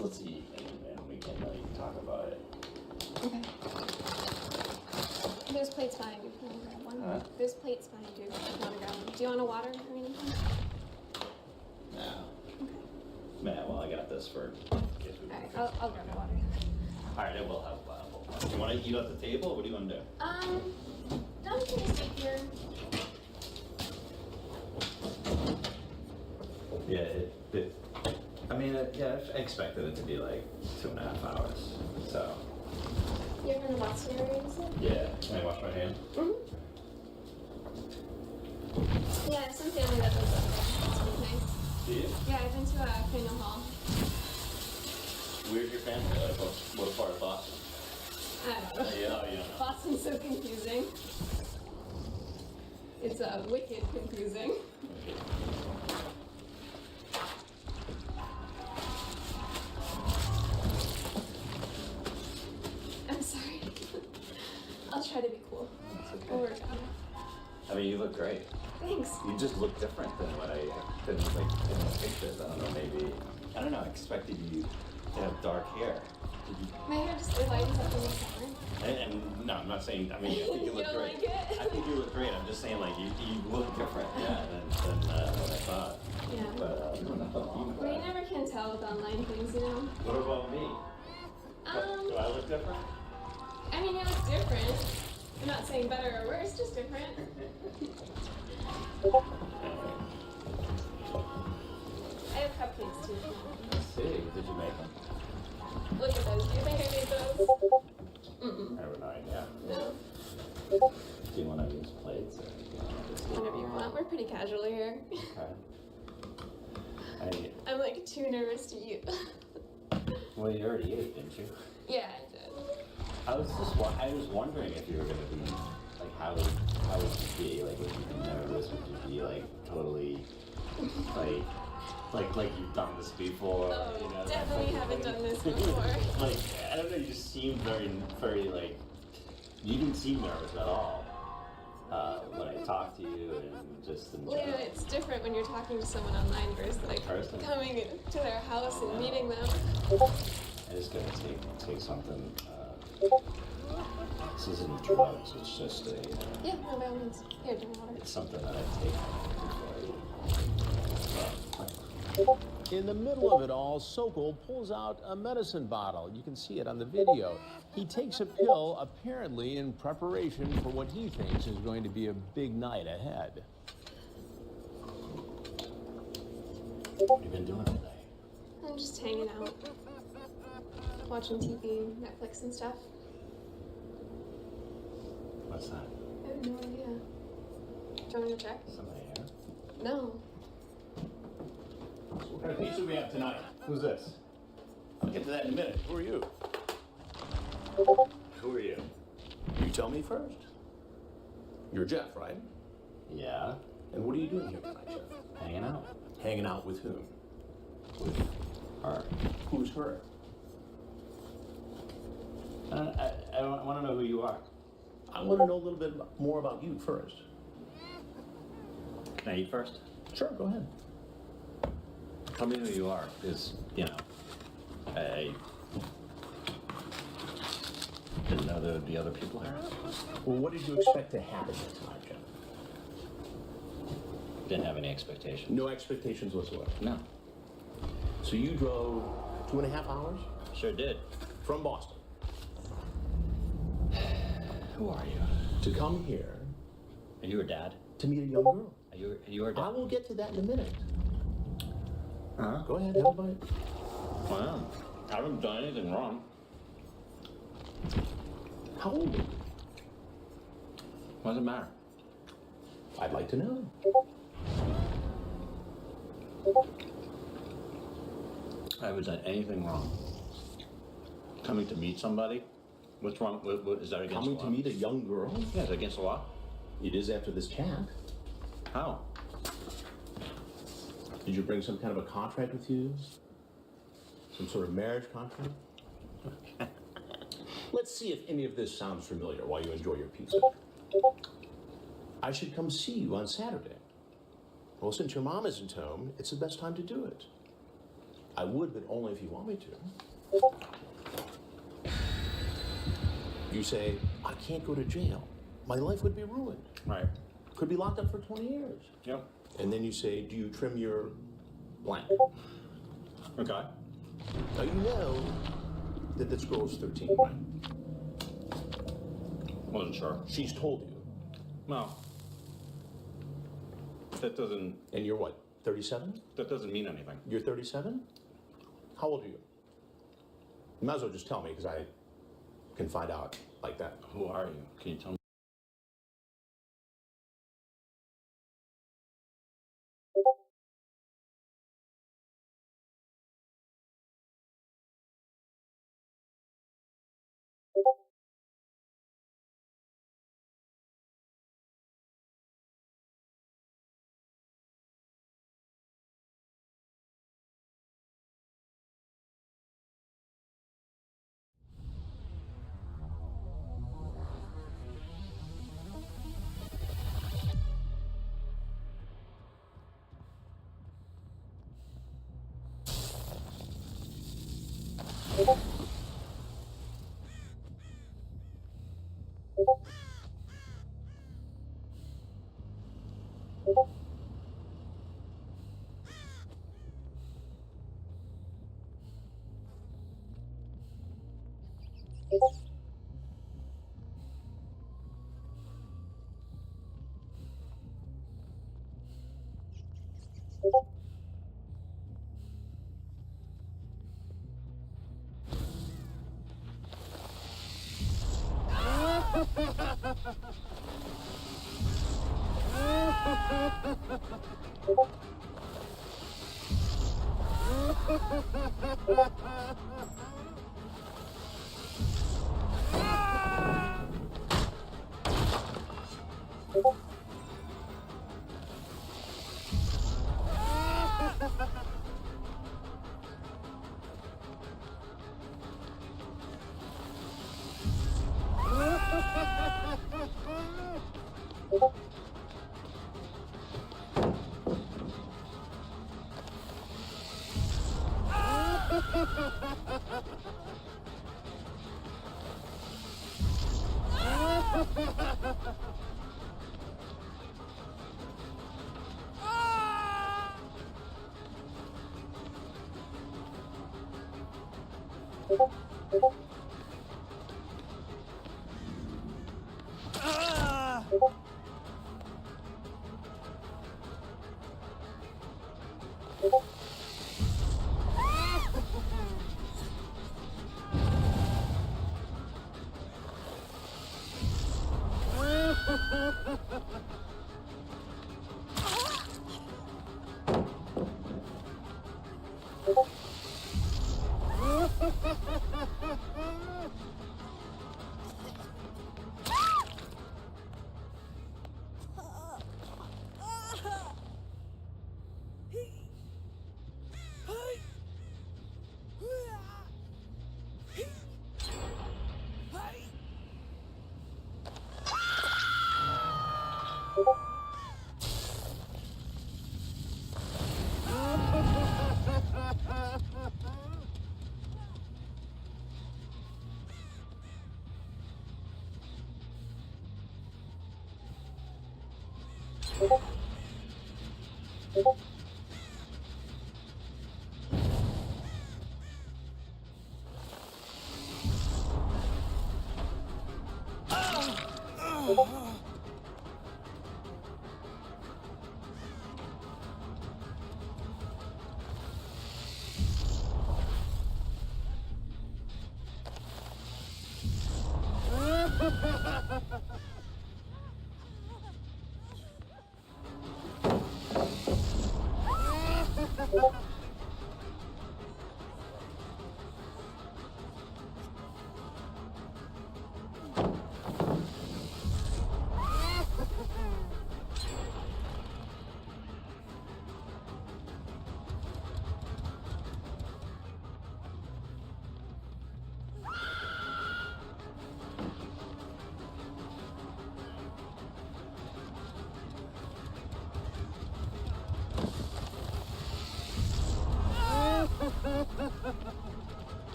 Let's eat and we can talk about it. Okay. There's plates behind you if you want to grab one. Huh? There's plates behind you if you want to grab one. Do you want a water or anything? No. Okay. Man, well, I got this for in case we Alright, I'll grab a water. Alright, I will have one. You want to eat at the table, or what do you want to do? No, we can just sit here. Yeah, I expected it to be like 2.5 hours, so. You're gonna wash your area, you said? Yeah, can I wash my hands? Mm-hmm. Yeah, some family that lives up there. It's really nice. Do you? Yeah, I've been to Cranial Hall. Where's your family? Like, what part of Boston? I don't know. Yeah. Boston's so confusing. It's wicked confusing. I'm sorry. I'll try to be cool. It's I'll okay. work on it. I mean, you look great. Thanks. You just look different than what I did in the pictures. I don't know, I expected you to have dark hair. Did you? My hair just lightens up in the summer. And no, I'm not saying. I mean, I think you look don't great. like it? I think you look great. I'm just saying, like you look different, yeah, than what I thought. Yeah. But nothing wrong with Well, you that. never can tell with online things, you know? What about me? Do I look different? I mean, you look different. I'm not saying better or worse, just different. I have cupcakes too. Let's see. Did you make them? Look at those. Do you think I made those? Mm-mm. I have no idea. No. Do you want to use plates? Or do you want to just Whatever you want. We're pretty casual here. Okay. I'm like too nervous to eat. Well, you already ate, didn't you? Yeah, I did. I was wondering if you were gonna be like, how would you be like, would you be nervous? Would you be like totally like you've done this before? Oh, you know, definitely haven't done this before. Like, I don't know, you just seemed very like, you didn't seem nervous at all when I talked to you and just in Well, general. it's different when you're talking to someone online versus like Person. coming to their house and meeting them. I just gotta take something. This isn't drugs. It's just a. Yeah, no, by all means. Here, drink water. It's something that I take before I. In the middle of it all, Sokol pulls out a medicine bottle. You can see it on the video. He takes a pill, apparently in preparation for what he thinks is going to be a big night ahead. What have you been doing today? I'm just hanging out. Watching TV, Netflix and stuff. What's that? I have no idea. Do you want me to check? Somebody here? No. What kind of pizza we have tonight? Who's this? I'll get to that in a minute. Who are you? Who are you? You tell me first. You're Jeff, right? Yeah. And what are you doing here tonight, Jeff? Hanging out Hanging out with whom? with her. Who's her? I want to know who you are. I want to know a little bit more about you first. Can I eat first? Sure, go ahead. Tell me who you are, because, you know, I didn't know there would be other people here. Well, what did you expect to happen here tonight, Jeff? Didn't have any expectations. No expectations whatsoever. No. So you drove 2.5 hours Sure did. from Boston Who are you? to come here Are you her dad? to meet a young girl. Are you her I dad? will get to that in a minute. Huh? Go ahead, have a bite. Wow. I haven't done anything wrong. How old are you? What does it matter? I'd like to know. I haven't done anything wrong. Coming to meet somebody? What's wrong? What is that against Coming the to law? meet a young girl? Yeah, is it against the law? It is after this chat. How? Did you bring some kind of a contract with you? Some sort of marriage contract? Let's see if any of this sounds familiar while you enjoy your pizza. I should come see you on Saturday. Well, since your mom isn't home, it's the best time to do it. I would, but only if you want me to. You say, I can't go to jail. My life would be ruined. Right. Could be locked up for 20 years. Yep. And then you say, do you trim your blank? Okay. Now you know that this girl is 13, right? Wasn't sure. She's told you. Well, that doesn't And you're what, 37? mean anything. You're 37? How old are you? You might as well just tell me because I can find out like that. Who are you? Can you tell me?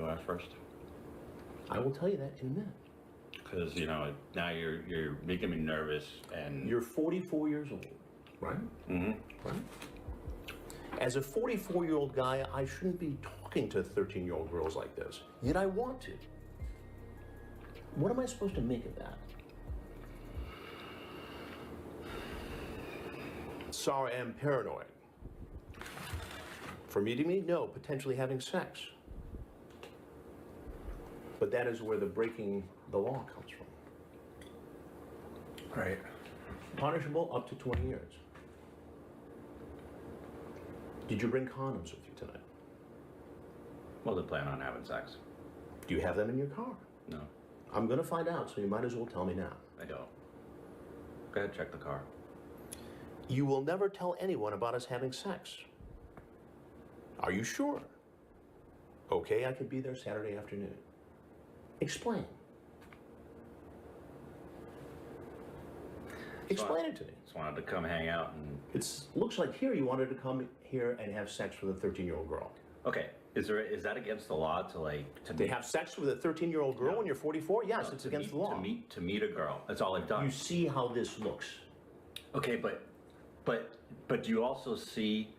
ask first? I will tell you that in a minute. Because, you know, now you're making me nervous and... You're 44 years old, right? Mm-hmm. Right? As a 44-year-old guy, I shouldn't be talking to 13-year-old girls like this. Yet I want to. What am I supposed to make of that? Sorry, I'm paranoid. For meeting me? No, potentially having sex. But that is where the breaking the law comes from. Right. Punishable up to 20 years. Did you bring condoms with you tonight? Well, they plan on having sex. Do you have them in your car? No, I'm gonna find out, so you might as well tell me now. I don't. Go ahead, check the car. You will never tell anyone about us having sex. Are you sure? Okay, I could be there Saturday afternoon. Explain. Explain it to me. Just wanted to come hang out and... It looks like here you wanted to come here and have sex with a 13-year-old girl. Okay, is that against the law to To have sex with a 13-year-old girl when you're 44? Yes, No, it's to against meet- the law. To meet a girl. That's all I've done. You see how this looks. Okay, but do you also see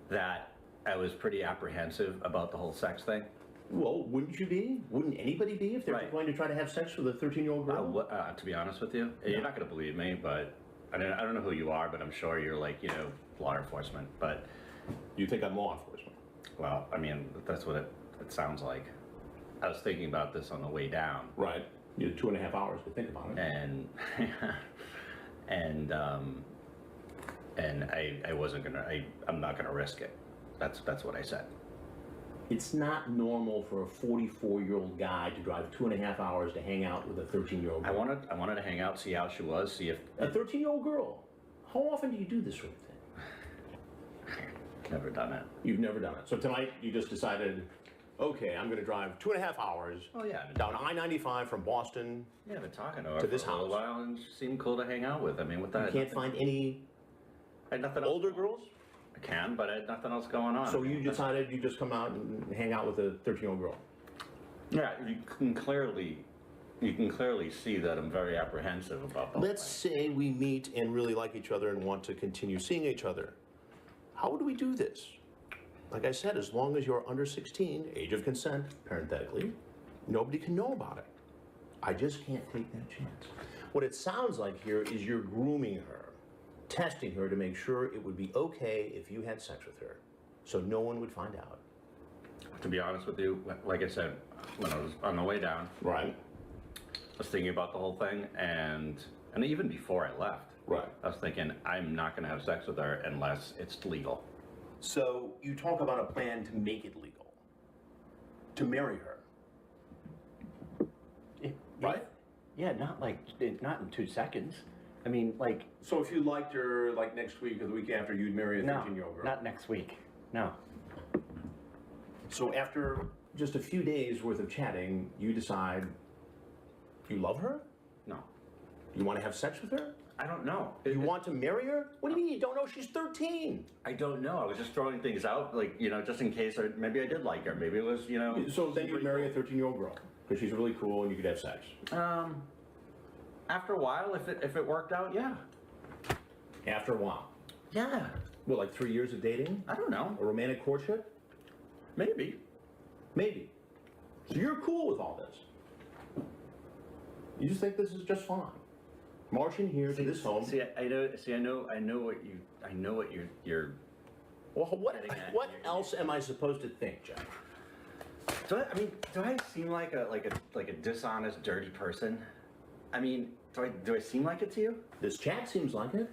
that I was pretty apprehensive about the whole sex thing? Well, wouldn't you be? Wouldn't anybody be if they were Right. going to try to have sex with a 13-year-old girl? To be honest with you, you're not going to believe me, but I don't know who you are, but I'm sure you're like, you know, law enforcement. But You think I'm law enforcement? well, I mean, that's what it sounds like. I was thinking about this on the way down, Right. You had 2.5 hours to think about it. and and I wasn't gonna. I'm not gonna risk it. That's what I said. It's not normal for a 44-year-old guy to drive 2.5 hours to hang out with a 13-year-old I girl. wanted to hang out, see how she was, see if A 13-year-old girl? How often do you do this sort of thing? never done it. You've never done it. So tonight you just decided, okay, I'm going to drive 2.5 hours Oh yeah, down I-95 from Boston. yeah. I've been talking to her To this for a little house. while, and she seemed cool to hang out with. I mean, what the? You can't find any I had nothing else. older girls? I can, but I had nothing else going on. So you decided you just come out and hang out with a 13-year-old girl? Yeah, you can clearly see that I'm very apprehensive about that. Let's say we meet and really like each other and want to continue seeing each other. How would we do this? Like I said, as long as you're under 16, age of consent, parenthetically, nobody can know about it. I just can't take that chance. What it sounds like here is you're grooming her, testing her to make sure it would be okay if you had sex with her, so no one would find out. To be honest with you, like I said, when I was on the way down, Right. I was thinking about the whole thing, and even before I left, Right. I was thinking I'm not going to have sex with her unless it's legal. So you talk about a plan to make it legal, to marry her. Right? Yeah, not in 2 seconds. I mean, like, So if you liked her, like next week or the week after, you'd marry a no, 13-year-old girl? not next week. No. So after just a few days worth of chatting, you decide you love her? No, You want to have sex with her? I don't know. You want to marry her? What do you mean you don't know? She's 13. I don't know. I was just throwing things out, like, you know, just in case. Maybe I did like her. Maybe it was, you know. So then you'd marry a 13-year-old girl because she's really cool and you could have sex. After a while, if it worked out, yeah. After a while. Yeah. Well, like 3 years of dating? I don't know. A romantic courtship? Maybe. Maybe. So you're cool with all this. You just think this is just fine. Marching here to this home. I know what you're. Well, what Getting at what here. else am I supposed to think, Jeff? Do I seem like a dishonest, dirty person? I mean, do I seem like it to you? This chat seems like it.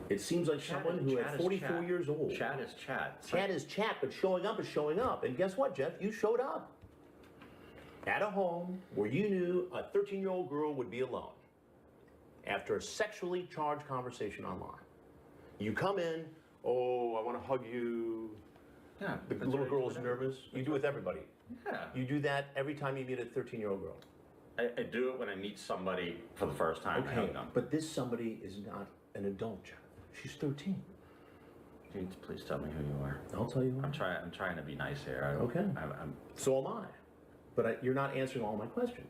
It seems like someone who at 44 years old. Chat is chat. Chat is chat, but showing up is showing up. And guess what, Jeff? You showed up. At a home where you knew a 13-year-old girl would be alone after a sexually charged conversation online. You come in, oh, I want to hug you. Yeah. The that's little what I- girl's nervous. You do it with everybody. Yeah. You do that every time you meet a 13-year-old girl. I do it when I meet somebody for the first time. I hug them. But this somebody is not an adult, Jeff. She's 13. Can you please tell me who you are? I'll tell you. I'm trying to be nice here. Okay. I'm So am I. But you're not answering all my questions.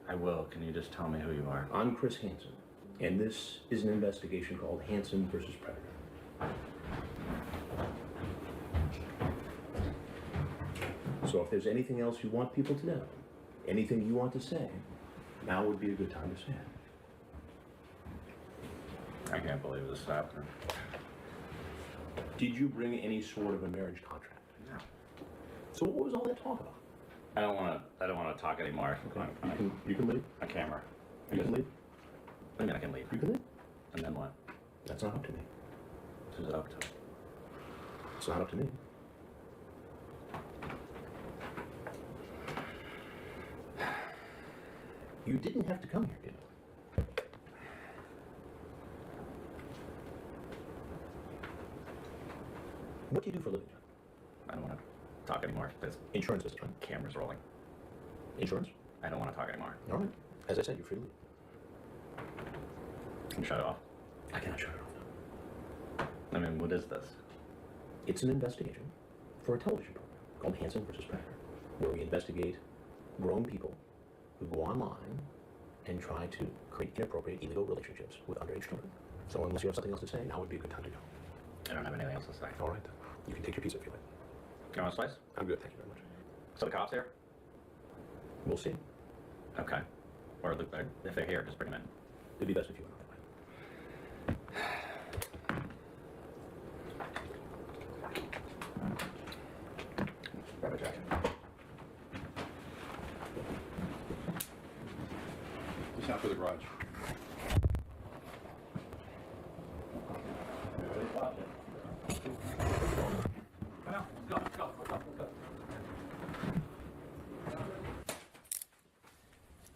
I will. Can you just tell me who you are? I'm Chris Hansen, and this is an investigation called Hansen versus Predator. So if there's anything else you want people to know, anything you want to say, now would be a good time to say it. I can't believe this happened. Did you bring any sort of a marriage contract? No. So what was all that talk about? I don't want to talk anymore. You can leave. A camera. You can leave. I mean, I can leave. You can leave. And then what? That's not up to me. Who's it up to? It's not up to me. You didn't have to come here, did you? What do you do for a living, John? I don't want to talk anymore. There's Insurance business, right? cameras rolling. Insurance? I don't want to talk anymore. All right. As I said, you're free to leave. Can you shut it off? I cannot shut it off now. I mean, what is this? It's an investigation for a television program called Hansen versus Predator, where we investigate grown people who go online and try to create inappropriate, illegal relationships with underage children. So unless you have something else to say, now would be a good time to go. I don't have anything else to say. All right, then. You can take your pizza if you like. You want a slice? I'm good, thank you very much. So the cops here? We'll see. Okay. Or if they're here, just bring them in. It'd be best if you went out that way. Grab a jacket. Just out for the garage.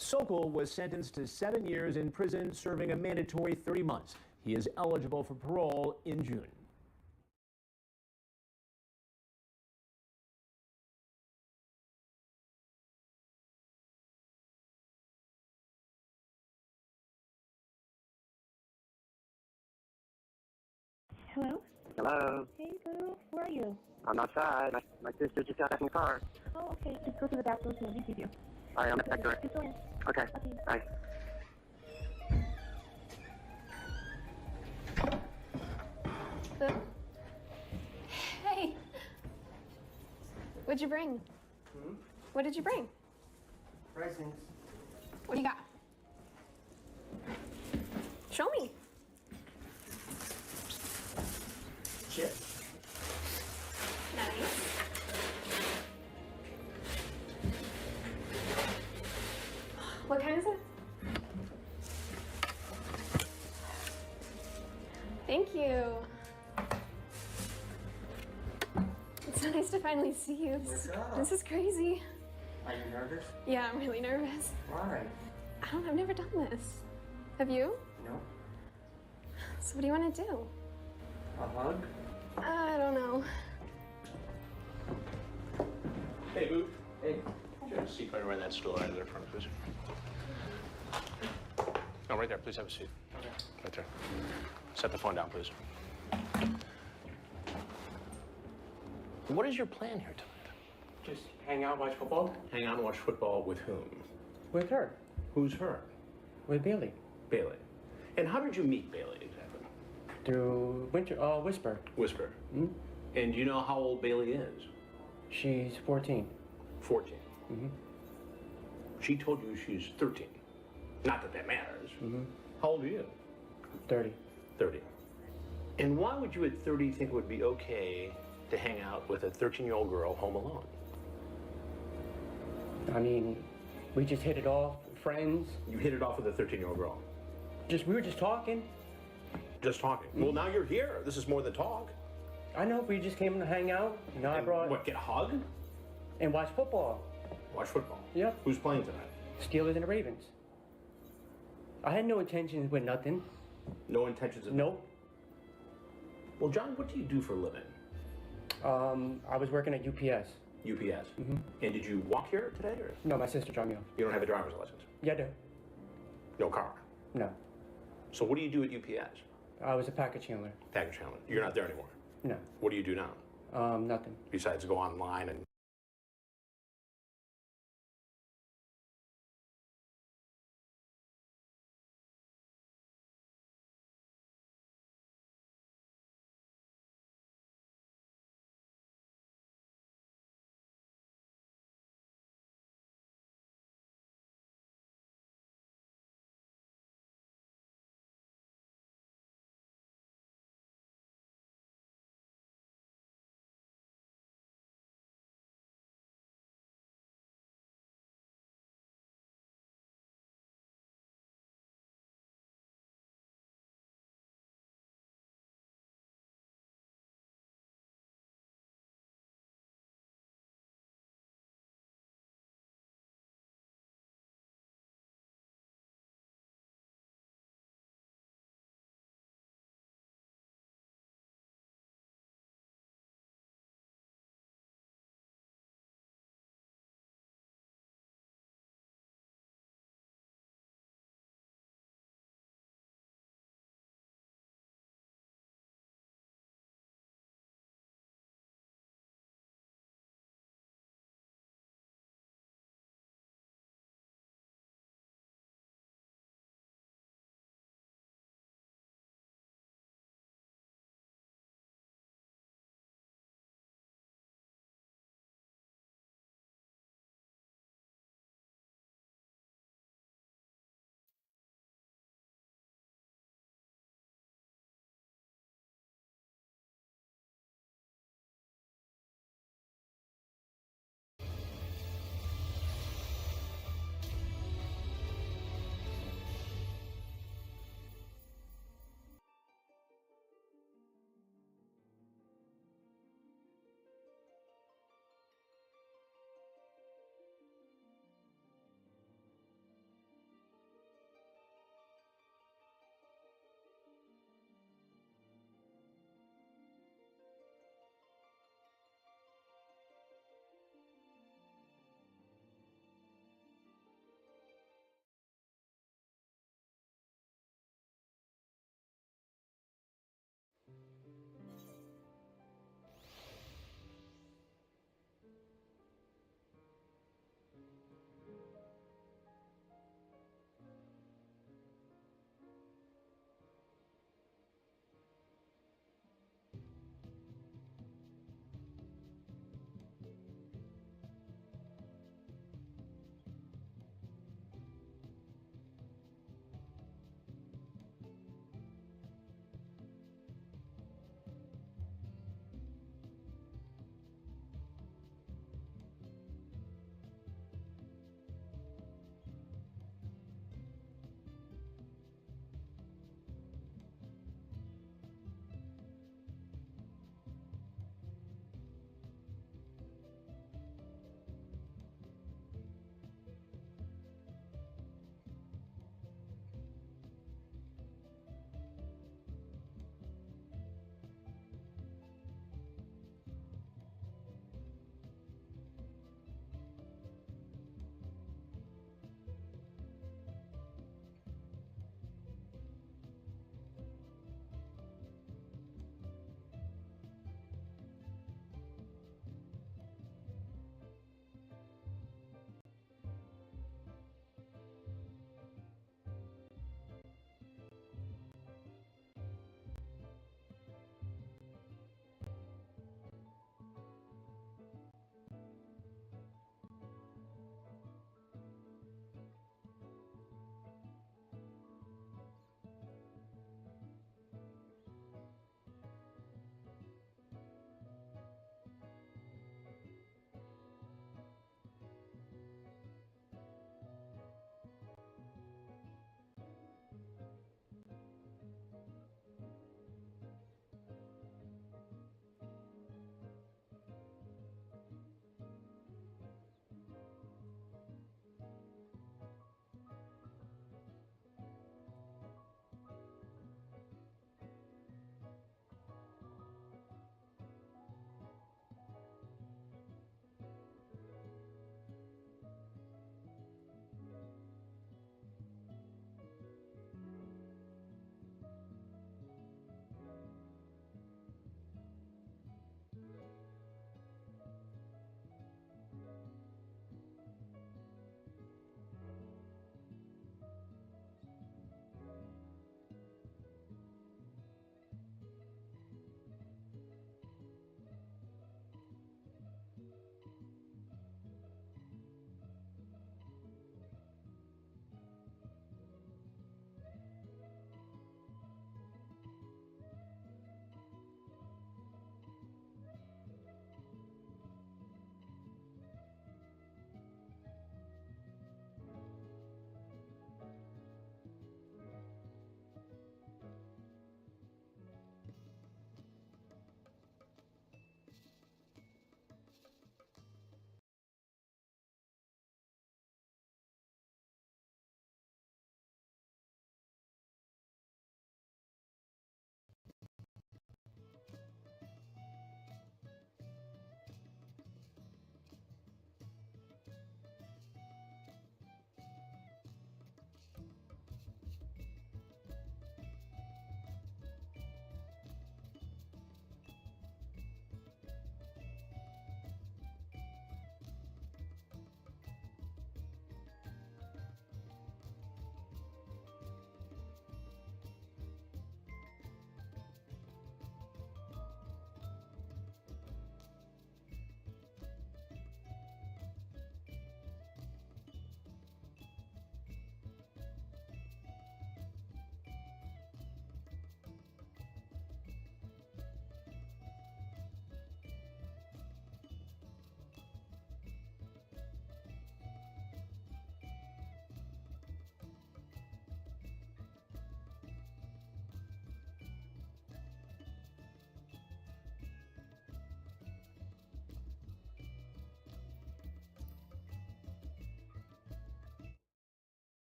Sokol was sentenced to 7 years in prison, serving a mandatory 30 months. He is eligible for parole in June. Hello? Hello. Hey, girl. Where are you? I'm outside. My sister just got back in the car. Oh, okay. Just go to the back door to leave with you. All right, I'm back door. Just go in. Okay. Okay. Bye. Hey. What'd you bring? What did you bring? Pricings. What do you got? Show me. Chips. Nice. What kind is it? Thank you. It's so nice to finally see you. What's up? This is crazy. Are you nervous? Yeah, I'm really nervous. Why? I've never done this. Have you? No. So what do you want to do? A hug? I don't know. Hey, Boo. Hey. Do you have a seat right around that stool right there in front, please? No, right there. Please have a seat. Okay. Right there. Set the phone down, please. What is your plan here tonight? Just hang out, watch football? Hang out and watch football with whom? With her. Who's her? With Bailey. Bailey. And how did you meet Bailey exactly? Through Whisper. Whisper. Hmm? And do you know how old Bailey is? She's 14. 14. Mm-hmm. She told you she's 13. Not that that matters. Mm-hmm. How old are you? 30. 30. And why would you at 30 think it would be okay to hang out with a 13-year-old girl home alone? I mean, we just hit it off, friends. You hit it off with a 13-year-old girl. We were just talking. Just talking. Well, now you're here. This is more than talk. I know, we just came to hang out. You know, I And brought... What, get a hug? And watch football. Watch football. Yep. Who's playing tonight? Steelers and the Ravens. I had no intentions with nothing. No intentions of... Nope. Well, John, what do you do for a living? I was working at UPS. UPS. Mm-hmm. And did you walk here today, or No, my sister dropped me off. you don't have a driver's license? Yeah, I do. No car. No. So what do you do at UPS? I was a package handler. Package handler. You're not there anymore. No. What do you do now? Nothing. Besides go online and